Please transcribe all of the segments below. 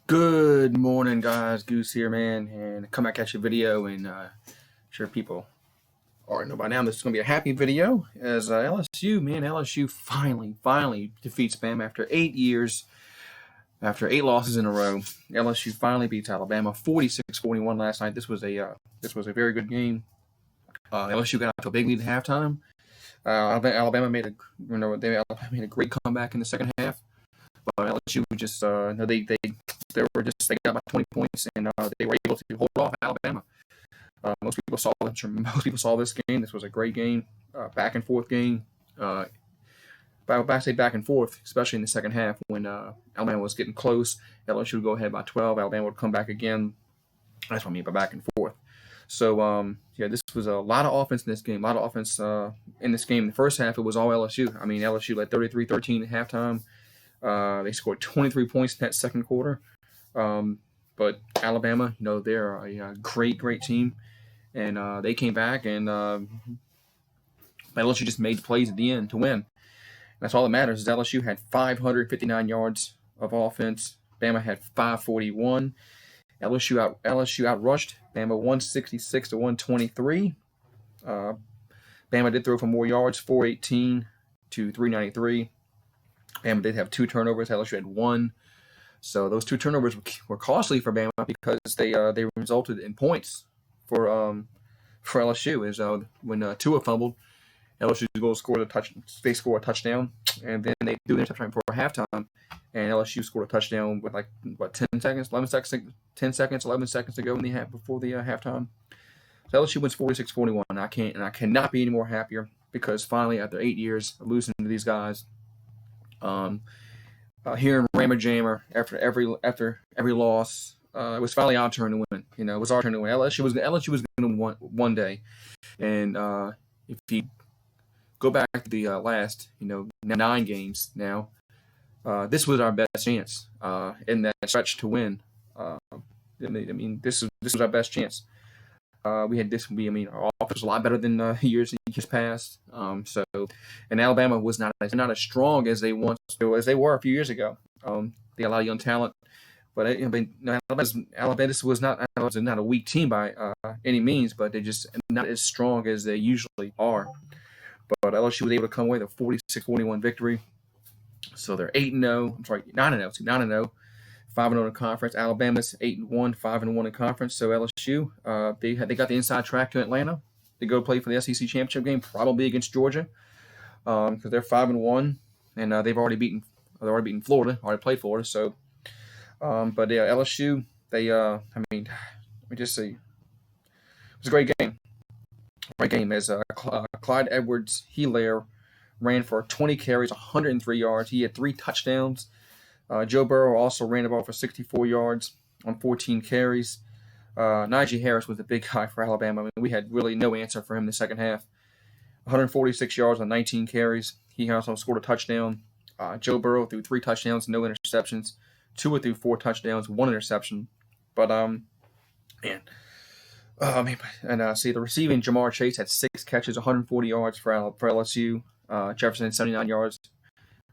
Good morning, guys. Goose here, man, and come back at your video. And sure, people already know by now this is gonna be a happy video. As LSU finally defeats Bama after 8 years, after 8 losses in a row. LSU finally beats Alabama 46-41 last night. This was a very good game. LSU got out to a big lead at halftime. Alabama made a great comeback in the second half. LSU just they got about 20 points, and they were able to hold off Alabama. Most people saw this game. This was a great game, back and forth game. But I say back and forth, especially in the second half when Alabama was getting close. LSU would go ahead by 12. Alabama would come back again. That's what I mean by back and forth. So this was a lot of offense in this game. A lot of offense in this game. In the first half, it was all LSU. I mean, LSU led 33-13 at halftime. They scored 23 points in that second quarter. But Alabama, they're a great team, and they came back, and LSU just made plays at the end to win. That's all that matters. Is LSU had 559 yards of offense. Bama had 541. LSU outrushed Bama 166-123. Bama did throw for more yards, 418 to 393. Bama did have 2 turnovers. LSU had 1. So those 2 turnovers were costly for Bama because they resulted in points for LSU. Is when Tua fumbled, LSU's goal scored a touchdown. They scored a touchdown, and then they threw the interception for halftime, and LSU scored a touchdown with 11 seconds to go in the before the halftime. So LSU wins 46-41. I cannot be any more happier because finally, after 8 years of losing to these guys, hearing Rammer Jammer after every loss, it was finally our turn to win. It was our turn to win. LSU was going to win one day, and if you go back to the last 9 games now, this was our best chance in that stretch to win. This was our best chance. We had this. Our offense was a lot better than years past. And Alabama was not as strong as they were a few years ago. They got a lot of young talent, but Alabama was not a weak team by any means, but they're just not as strong as they usually are. But LSU was able to come away with a 46-41 victory. So they're 8-0. I'm sorry, 9-0. 9-0. 5-0 in conference. Alabama's 8-1, 5-1 in conference. So LSU, they got the inside track to Atlanta to go play for the SEC championship game, probably against Georgia, because they're 5-1, and they've already beaten Florida, already played Florida. So, but yeah, LSU, let me just see, it was a great game. Great game as Clyde Edwards-Helaire ran for 20 carries, 103 yards. He had 3 touchdowns. Joe Burrow also ran the ball for 64 yards on 14 carries. Najee Harris was the big guy for Alabama. We had really no answer for him in the second half. 146 yards on 19 carries. He also scored a touchdown. Joe Burrow threw 3 touchdowns, no interceptions. Tua threw 4 touchdowns, 1 interception. But the receiving, Jamar Chase had 6 catches, 140 yards for LSU. Jefferson had 79 yards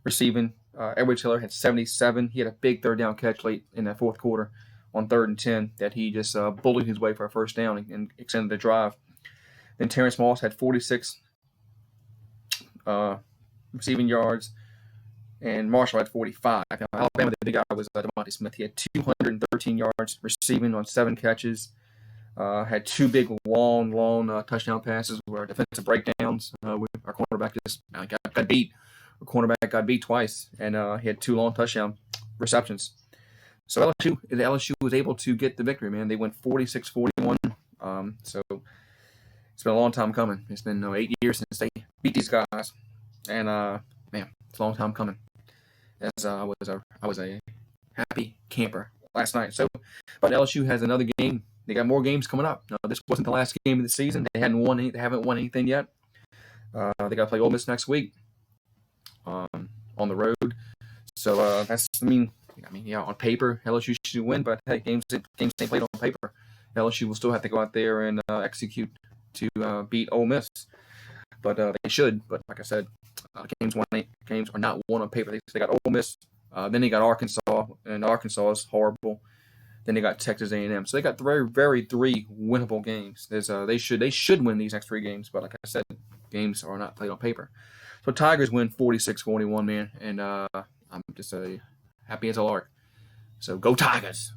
receiving. Edwards-Helaire had 77. He had a big third down catch late in that fourth quarter on 3rd and 10 that he just bullied his way for a first down and extended the drive. Then Terrence Moss had 46 receiving yards, and Marshall had 45. Now, Alabama, the big guy was DeMonte Smith. He had 213 yards receiving on 7 catches. Had 2 big, long touchdown passes where defensive breakdowns. Our cornerback just got beat. Our cornerback got beat twice, and he had 2 long touchdown receptions. So LSU was able to get the victory, man. They went 46-41. So it's been a long time coming. It's been 8 years since they beat these guys, and it's a long time coming. As I was a happy camper last night. So, but LSU has another game. They got more games coming up. No, this wasn't the last game of the season. They haven't won anything yet. They got to play Ole Miss next week on the road. So that's on paper LSU should win, but hey, games ain't played on paper. LSU will still have to go out there and execute to beat Ole Miss. But they should. But like I said, games are not won on paper. They got Ole Miss. Then they got Arkansas, and Arkansas is horrible. Then they got Texas A&M. So they got very three winnable games. They should win these next 3 games, but like I said, games are not played on paper. So Tigers win 46-41, man, and I'm just happy as a lark. So go Tigers!